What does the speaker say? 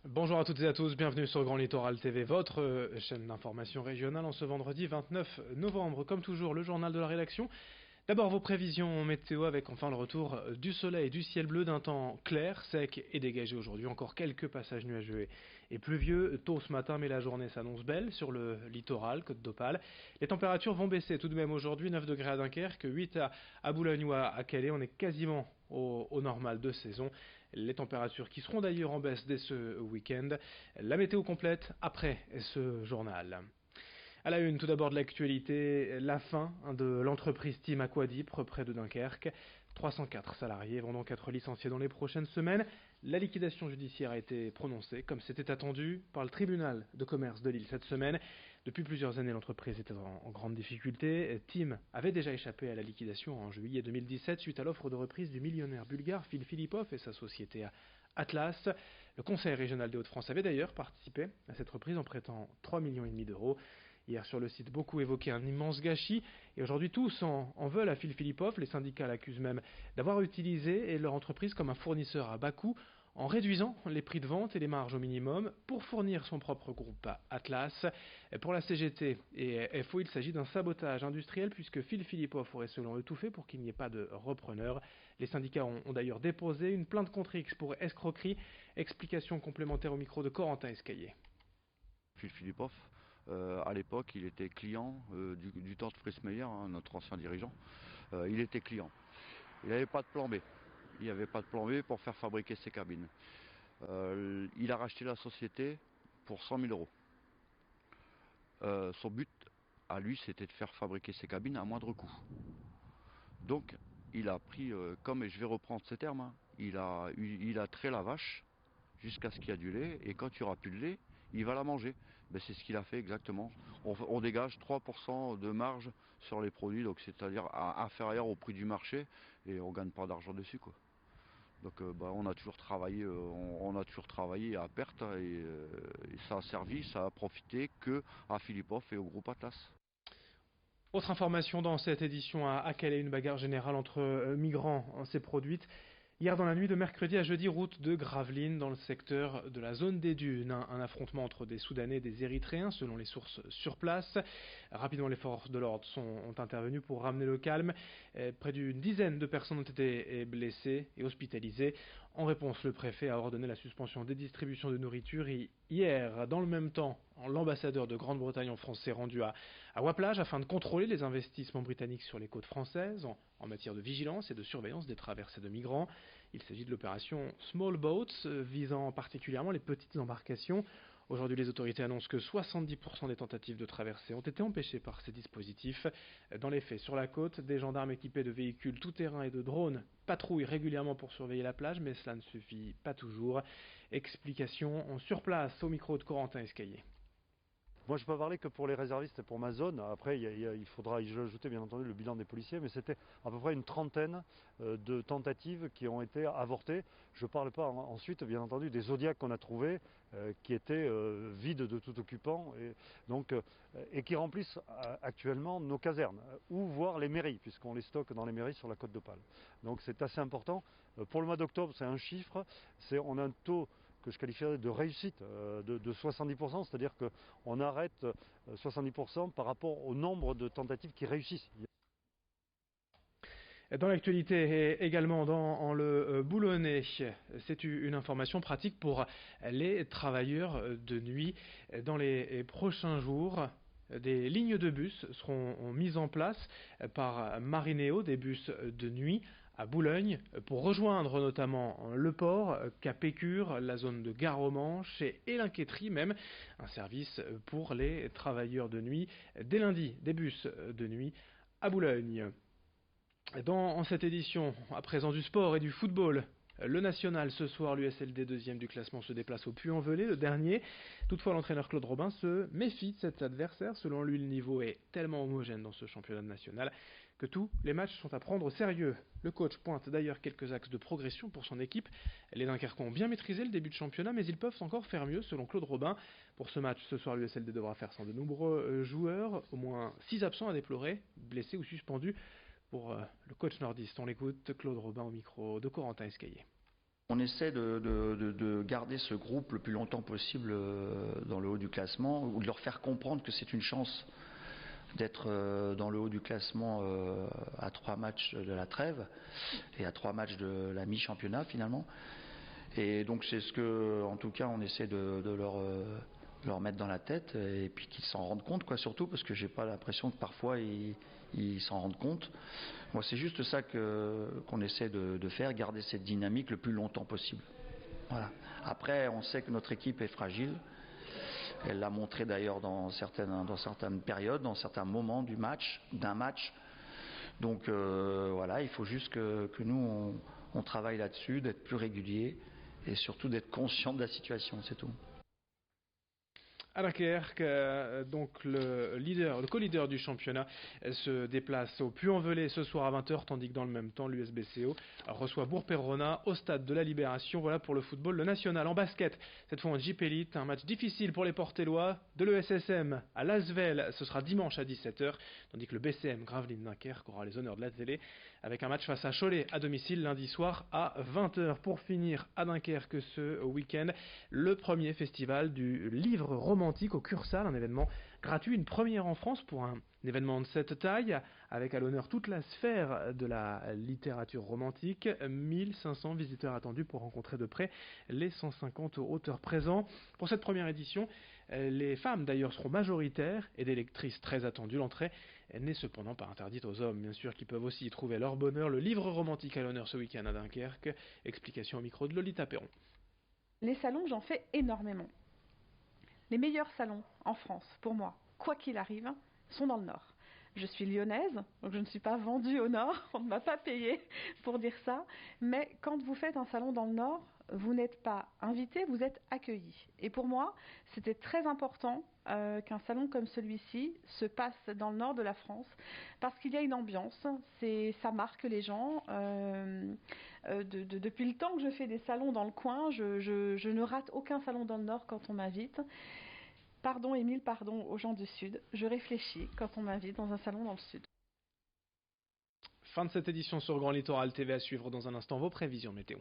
Bonjour à toutes et à tous, bienvenue sur Grand Littoral TV, votre chaîne d'information régionale en ce vendredi 29 novembre. Comme toujours, le journal de la rédaction. D'abord vos prévisions météo avec enfin le retour du soleil et du ciel bleu d'un temps clair, sec et dégagé aujourd'hui. Encore quelques passages nuageux et pluvieux tôt ce matin, mais la journée s'annonce belle sur le littoral, Côte d'Opale. Les températures vont baisser tout de même aujourd'hui, 9 degrés à Dunkerque, 8 à Boulogne ou à Calais. On est quasiment au normal de saison. Les températures qui seront d'ailleurs en baisse dès ce week-end. La météo complète après ce journal. À la une, tout d'abord de l'actualité, la fin de l'entreprise Team Aquadip près de Dunkerque. 304 salariés vont donc être licenciés dans les prochaines semaines. La liquidation judiciaire a été prononcée, comme c'était attendu, par le tribunal de commerce de Lille cette semaine. Depuis plusieurs années, l'entreprise était en grande difficulté. Team avait déjà échappé à la liquidation en juillet 2017 suite à l'offre de reprise du millionnaire bulgare Phil Filippov et sa société Atlas. Le Conseil régional des Hauts-de-France avait d'ailleurs participé à cette reprise en prêtant 3,5 millions d'euros. Hier sur le site, beaucoup évoquaient un immense gâchis et aujourd'hui tous en veulent à Phil Filippov. Les syndicats l'accusent même d'avoir utilisé leur entreprise comme un fournisseur à bas coût en réduisant les prix de vente et les marges au minimum pour fournir son propre groupe Atlas. Pour la CGT et FO, il s'agit d'un sabotage industriel puisque Phil Filippov aurait selon eux tout fait pour qu'il n'y ait pas de repreneur. Les syndicats ont d'ailleurs déposé une plainte contre X pour escroquerie. Explication complémentaire au micro de Corentin Escaillé. Phil Filippov, à l'époque, il était client du temps de Fritz Meyer, hein, notre ancien dirigeant. Il était client. Il n'avait pas de plan B. Il n'y avait pas de plan B pour faire fabriquer ses cabines. Il a racheté la société pour 100 000 euros. Son but à lui, c'était de faire fabriquer ses cabines à moindre coût. Donc, il a pris, comme, et je vais reprendre ces termes, hein, il a trait la vache jusqu'à ce qu'il y a du lait, et quand il n'y aura plus de lait, il va la manger. Ben, c'est ce qu'il a fait exactement. On dégage 3% de marge sur les produits, donc c'est-à-dire inférieur au prix du marché, et on ne gagne pas d'argent dessus, quoi. Donc on a toujours travaillé, on a toujours travaillé à perte, hein, et ça a servi, ça a profité que à Filippov et au groupe Atlas. Autre information dans cette édition à Calais, une bagarre générale entre migrants s'est produite. Hier dans la nuit de mercredi à jeudi, route de Gravelines, dans le secteur de la zone des dunes. Un affrontement entre des Soudanais et des Érythréens, selon les sources sur place. Rapidement, les forces de l'ordre ont intervenu pour ramener le calme. Près d'une dizaine de personnes ont été blessées et hospitalisées. En réponse, le préfet a ordonné la suspension des distributions de nourriture. Et hier, dans le même temps, l'ambassadeur de Grande-Bretagne en France s'est rendu à Waplage afin de contrôler les investissements britanniques sur les côtes françaises en matière de vigilance et de surveillance des traversées de migrants. Il s'agit de l'opération Small Boats, visant particulièrement les petites embarcations. Aujourd'hui, les autorités annoncent que 70% des tentatives de traversée ont été empêchées par ces dispositifs. Dans les faits, sur la côte, des gendarmes équipés de véhicules tout-terrain et de drones patrouillent régulièrement pour surveiller la plage, mais cela ne suffit pas toujours. Explication sur place au micro de Corentin Escaillé. Moi, je peux parler que pour les réservistes et pour ma zone. Après, il faudra y ajouter, bien entendu, le bilan des policiers, mais c'était à peu près une trentaine de tentatives qui ont été avortées. Je ne parle pas ensuite, bien entendu, des Zodiacs qu'on a trouvés, qui étaient vides de tout occupant, et qui remplissent actuellement nos casernes, ou voire les mairies, puisqu'on les stocke dans les mairies sur la côte d'Opale. Donc c'est assez important. Pour le mois d'octobre, c'est un chiffre, on a un taux que je qualifierais de réussite de 70%, c'est-à-dire qu'on arrête 70% par rapport au nombre de tentatives qui réussissent. Dans l'actualité également dans le Boulonnais, c'est une information pratique pour les travailleurs de nuit. Dans les prochains jours, des lignes de bus seront mises en place par Marinéo, des bus de nuit à Boulogne, pour rejoindre notamment le port, Cap-Écure, la zone de Gare aux Manches et l'Inquiéterie même, un service pour les travailleurs de nuit. Dès lundi, des bus de nuit à Boulogne. En cette édition, à présent du sport et du football, le national ce soir, l'USLD deuxième du classement se déplace au Puy-en-Velay, le dernier. Toutefois, l'entraîneur Claude Robin se méfie de cet adversaire. Selon lui, le niveau est tellement homogène dans ce championnat national que tous les matchs sont à prendre au sérieux. Le coach pointe d'ailleurs quelques axes de progression pour son équipe. Les Dunkerquois ont bien maîtrisé le début de championnat, mais ils peuvent encore faire mieux selon Claude Robin. Pour ce match, ce soir, l'USLD devra faire sans de nombreux joueurs, au moins 6 absents à déplorer, blessés ou suspendus. Pour le coach nordiste, on l'écoute, Claude Robin au micro de Corentin Escaillé. On essaie de garder ce groupe le plus longtemps possible dans le haut du classement, ou de leur faire comprendre que c'est une chance d'être dans le haut du classement à 3 matchs de la trêve et à 3 matchs de la mi-championnat finalement. Et donc c'est ce que, en tout cas, on essaie de leur mettre dans la tête, et puis qu'ils s'en rendent compte, quoi, surtout, parce que j'ai pas l'impression que parfois ils s'en rendent compte. Moi, c'est juste ça qu'on essaie de faire, garder cette dynamique le plus longtemps possible. Voilà. Après, on sait que notre équipe est fragile. Elle l'a montré d'ailleurs dans certaines périodes, dans certains moments d'un match. Donc voilà, il faut juste que nous, on travaille là-dessus, d'être plus régulier et surtout d'être conscient de la situation, c'est tout. À Dunkerque, donc le co-leader du championnat se déplace au Puy-en-Velay ce soir à 20h, tandis que dans le même temps, l'USBCO reçoit Bourg-Péronne au stade de la Libération. Voilà pour le football, le national. En basket, cette fois en Jeep Elite, un match difficile pour les Portellois. De l'ESSM à Lasvel, ce sera dimanche à 17h, tandis que le BCM Gravelines Dunkerque aura les honneurs de la télé avec un match face à Cholet à domicile lundi soir à 20h. Pour finir à Dunkerque ce week-end, le premier festival du livre romantique au Cursal, un événement gratuit, une première en France pour un événement de cette taille, avec à l'honneur toute la sphère de la littérature romantique. 1500 visiteurs attendus pour rencontrer de près les 150 auteurs présents. Pour cette première édition, les femmes d'ailleurs seront majoritaires et des lectrices très attendues. L'entrée n'est cependant pas interdite aux hommes, bien sûr, qui peuvent aussi y trouver leur bonheur. Le livre romantique à l'honneur ce week-end à Dunkerque. Explication au micro de Lolita Perron. Les salons, j'en fais énormément. Les meilleurs salons en France, pour moi, quoi qu'il arrive, sont dans le Nord. Je suis lyonnaise, donc je ne suis pas vendue au Nord, on ne m'a pas payé pour dire ça, mais quand vous faites un salon dans le Nord, vous n'êtes pas invité, vous êtes accueilli. Et pour moi, c'était très important qu'un salon comme celui-ci se passe dans le nord de la France, parce qu'il y a une ambiance, ça marque les gens. Depuis le temps que je fais des salons dans le coin, je ne rate aucun salon dans le nord quand on m'invite. Pardon Émile, pardon aux gens du Sud, je réfléchis quand on m'invite dans un salon dans le Sud. Fin de cette édition sur Grand Littoral TV, à suivre dans un instant vos prévisions météo.